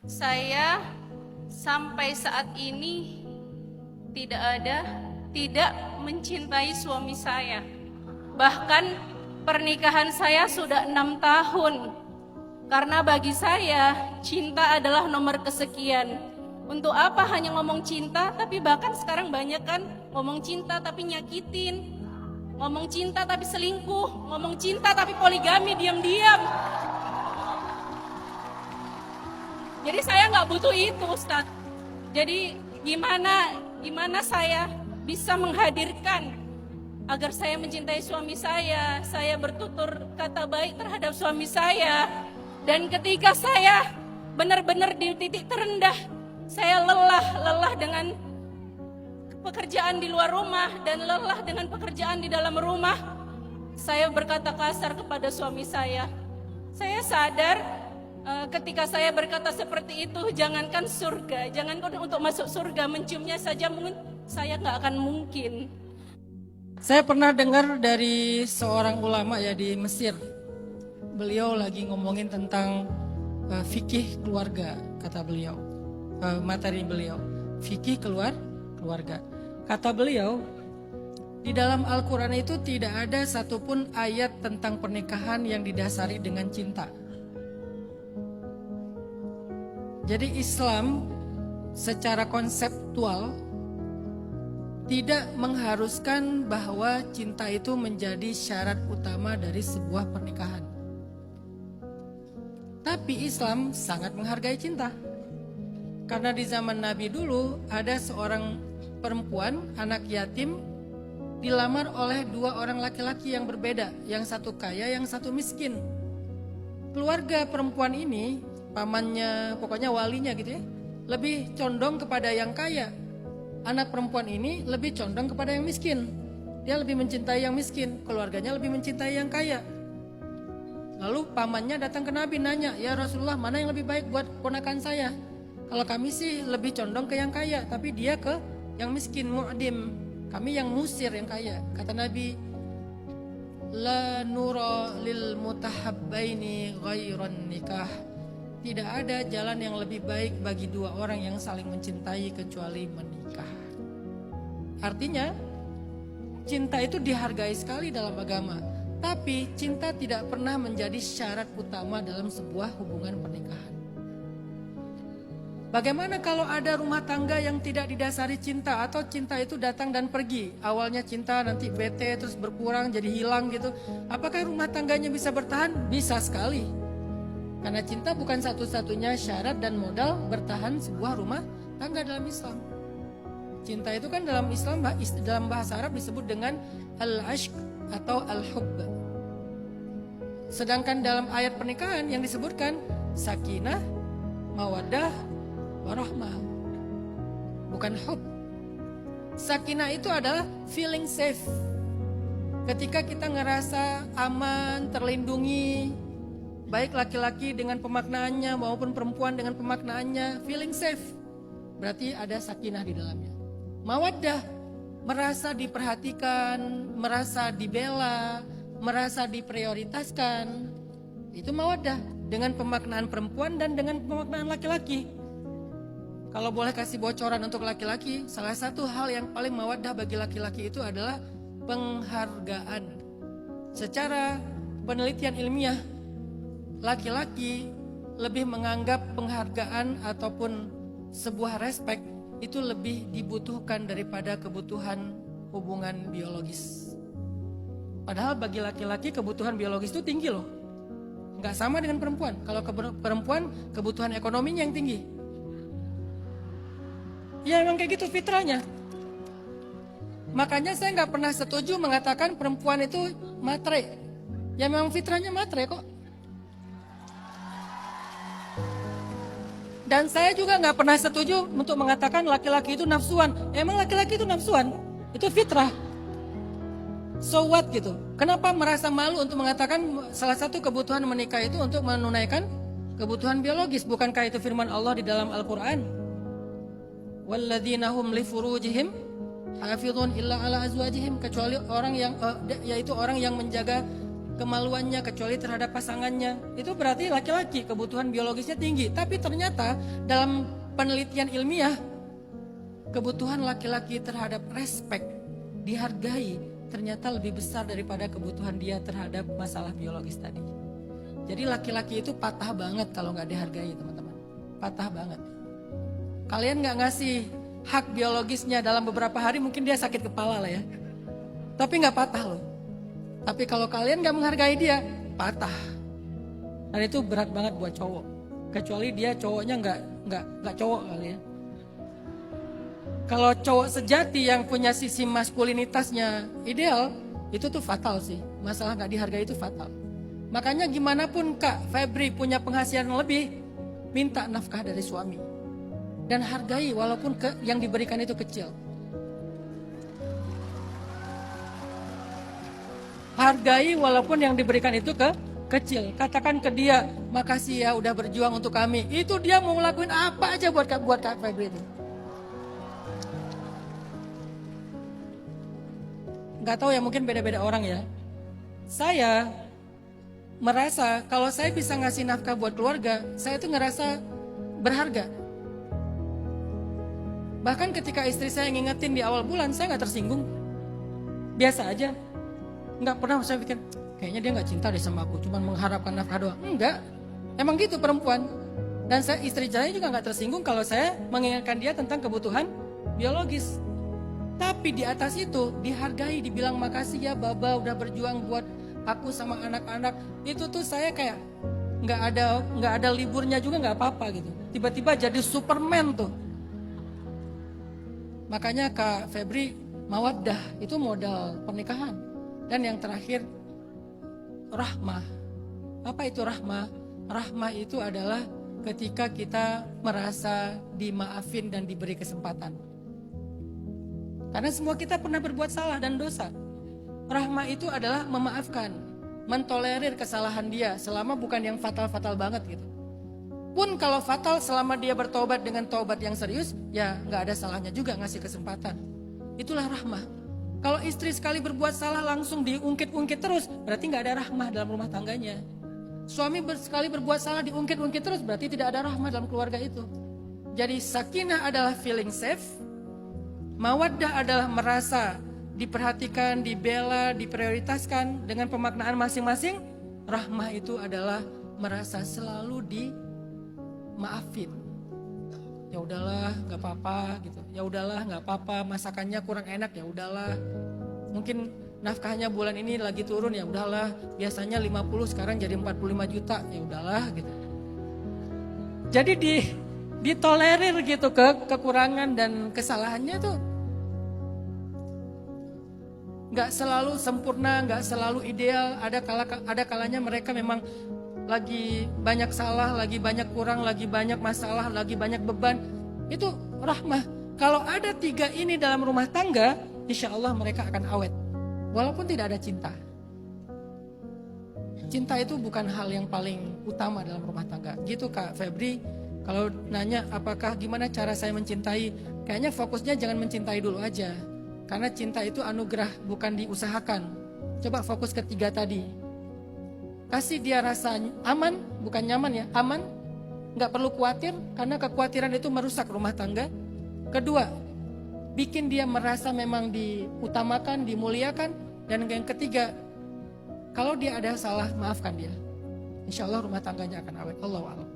Saya sampai saat ini tidak mencintai suami saya. Bahkan pernikahan saya sudah 6 tahun. Karena bagi saya cinta adalah nomor kesekian. Untuk apa hanya ngomong cinta, tapi bahkan sekarang banyak kan ngomong cinta tapi nyakitin, ngomong cinta tapi selingkuh, ngomong cinta tapi poligami diam-diam. Jadi saya nggak butuh itu, Ustadz. Jadi gimana saya bisa menghadirkan agar saya mencintai suami saya bertutur kata baik terhadap suami saya. Dan ketika saya benar-benar di titik terendah, saya lelah dengan pekerjaan di luar rumah dan lelah dengan pekerjaan di dalam rumah. Saya berkata kasar kepada suami saya. Saya sadar ketika saya berkata seperti itu, jangankan untuk masuk surga, menciumnya saja mungkin saya nggak akan mungkin. Saya pernah dengar dari seorang ulama ya di Mesir. Beliau lagi ngomongin tentang fikih keluarga, kata beliau. Materi beliau, fikih keluarga. Kata beliau, di dalam Al-Quran itu tidak ada satupun ayat tentang pernikahan yang didasari dengan cinta. Jadi Islam secara konseptual tidak mengharuskan bahwa cinta itu menjadi syarat utama dari sebuah pernikahan. Tapi Islam sangat menghargai cinta. Karena di zaman Nabi dulu ada seorang perempuan, anak yatim, dilamar oleh 2 orang laki-laki yang berbeda. Yang satu kaya, yang satu miskin. Keluarga perempuan ini, pamannya, pokoknya walinya gitu ya, lebih condong kepada yang kaya. Anak perempuan ini lebih condong kepada yang miskin. Dia lebih mencintai yang miskin, keluarganya lebih mencintai yang kaya. Lalu pamannya datang ke Nabi nanya, ya Rasulullah, mana yang lebih baik buat ponakan saya? Kalau kami sih lebih condong ke yang kaya, tapi dia ke yang miskin, mu'dim. Kami yang musir yang kaya. Kata Nabi, la nura lil mutahabbaini ghairan nikah. Tidak ada jalan yang lebih baik bagi 2 orang yang saling mencintai kecuali menikah. Artinya, cinta itu dihargai sekali dalam agama. Tapi cinta tidak pernah menjadi syarat utama dalam sebuah hubungan pernikahan. Bagaimana kalau ada rumah tangga yang tidak didasari cinta, atau cinta itu datang dan pergi? Awalnya cinta, nanti bete, terus berkurang, jadi hilang gitu. Apakah rumah tangganya bisa bertahan? Bisa sekali. Karena cinta bukan satu-satunya syarat dan modal bertahan sebuah rumah tangga dalam Islam. Cinta itu kan dalam Islam, dalam bahasa Arab disebut dengan al-ashq atau al-hubb. Sedangkan dalam ayat pernikahan yang disebutkan sakinah, mawaddah, warahmah, bukan hub. Sakinah itu adalah feeling safe. Ketika kita ngerasa aman, terlindungi, baik laki-laki dengan pemaknaannya maupun perempuan dengan pemaknaannya, feeling safe. Berarti ada sakinah di dalamnya. Mawaddah, merasa diperhatikan, merasa dibela, merasa diprioritaskan. Itu mawaddah dengan pemaknaan perempuan dan dengan pemaknaan laki-laki. Kalau boleh kasih bocoran untuk laki-laki, salah satu hal yang paling mawaddah bagi laki-laki itu adalah penghargaan. Secara penelitian ilmiah, laki-laki lebih menganggap penghargaan ataupun sebuah respek itu lebih dibutuhkan daripada kebutuhan hubungan biologis. Padahal bagi laki-laki kebutuhan biologis itu tinggi loh. Nggak sama dengan perempuan. Kalau perempuan kebutuhan ekonominya yang tinggi. Ya memang kayak gitu fitrahnya. Makanya saya nggak pernah setuju mengatakan perempuan itu matre. Ya memang fitrahnya matre kok. Dan saya juga nggak pernah setuju untuk mengatakan laki-laki itu nafsuan. Emang laki-laki itu nafsuan? Itu fitrah. So what gitu? Kenapa merasa malu untuk mengatakan salah satu kebutuhan menikah itu untuk menunaikan kebutuhan biologis? Bukankah itu firman Allah di dalam Al-Quran? Walladzina hum li furujihim hafizun illa ala azwajihim, kecuali orang yang yaitu orang yang menjaga kemaluannya kecuali terhadap pasangannya. Itu berarti laki-laki kebutuhan biologisnya tinggi. Tapi ternyata dalam penelitian ilmiah, kebutuhan laki-laki terhadap respect, dihargai, ternyata lebih besar daripada kebutuhan dia terhadap masalah biologis tadi. Jadi laki-laki itu patah banget kalau nggak dihargai, teman-teman. Patah banget. Kalian nggak ngasih hak biologisnya dalam beberapa hari, mungkin dia sakit kepala lah ya. Tapi nggak patah loh. Tapi kalau kalian gak menghargai dia, patah. Dan itu berat banget buat cowok. Kecuali dia cowoknya nggak cowok kali ya. Kalau cowok sejati yang punya sisi maskulinitasnya ideal, itu tuh fatal sih. Masalah gak dihargai itu fatal. Makanya gimana pun Kak Febri punya penghasilan lebih, minta nafkah dari suami. Dan hargai walaupun yang diberikan itu kecil. Hargai walaupun yang diberikan itu kecil. Katakan ke dia, makasih ya udah berjuang untuk kami. Itu dia mau ngelakuin apa aja buat Kak Febri itu. Gak tahu ya, mungkin beda-beda orang ya. Saya merasa kalau saya bisa ngasih nafkah buat keluarga, saya itu ngerasa berharga. Bahkan ketika istri saya ngingetin di awal bulan, saya gak tersinggung. Biasa aja. Nggak pernah saya pikir, kayaknya dia nggak cinta deh sama aku, cuma mengharapkan nafkah doang. Enggak, emang gitu perempuan. Dan istri saya juga nggak tersinggung kalau saya mengingatkan dia tentang kebutuhan biologis. Tapi di atas itu dihargai, dibilang makasih ya Baba udah berjuang buat aku sama anak-anak. Itu tuh saya kayak nggak ada liburnya juga nggak apa-apa gitu. Tiba-tiba jadi Superman tuh. Makanya Kak Febri, mawaddah itu modal pernikahan. Dan yang terakhir, rahmah. Apa itu rahmah? Rahmah itu adalah ketika kita merasa dimaafin dan diberi kesempatan. Karena semua kita pernah berbuat salah dan dosa. Rahmah itu adalah memaafkan, mentolerir kesalahan dia selama bukan yang fatal-fatal banget gitu. Pun kalau fatal selama dia bertobat dengan tobat yang serius, ya nggak ada salahnya juga ngasih kesempatan. Itulah rahmah. Kalau istri sekali berbuat salah langsung diungkit-ungkit terus, berarti nggak ada rahmah dalam rumah tangganya. Suami sekali berbuat salah diungkit-ungkit terus, berarti tidak ada rahmah dalam keluarga itu. Jadi sakinah adalah feeling safe, mawaddah adalah merasa diperhatikan, dibela, diprioritaskan dengan pemaknaan masing-masing. Rahmah itu adalah merasa selalu dimaafin. Ya udahlah, nggak apa-apa gitu. Ya udahlah, nggak apa-apa. Masakannya kurang enak, ya udahlah. Mungkin nafkahnya bulan ini lagi turun, ya udahlah. Biasanya 50 sekarang jadi 45 juta, ya udahlah gitu. Jadi ditolerir gitu kekurangan dan kesalahannya tuh. Nggak selalu sempurna, nggak selalu ideal. Ada kalanya mereka memang lagi banyak salah, lagi banyak kurang, lagi banyak masalah, lagi banyak beban. Itu rahmah. Kalau ada 3 ini dalam rumah tangga, insya Allah mereka akan awet. Walaupun tidak ada cinta. Cinta itu bukan hal yang paling utama dalam rumah tangga. Gitu Kak Febri, kalau nanya apakah gimana cara saya mencintai, kayaknya fokusnya jangan mencintai dulu aja. Karena cinta itu anugerah, bukan diusahakan. Coba fokus ke 3 tadi. Kasih dia rasa aman, bukan nyaman ya, aman. Gak perlu khawatir, karena kekhawatiran itu merusak rumah tangga. Kedua, bikin dia merasa memang diutamakan, dimuliakan. Dan yang ketiga, kalau dia ada salah, maafkan dia. Insya Allah rumah tangganya akan awet. Allahu a'lam.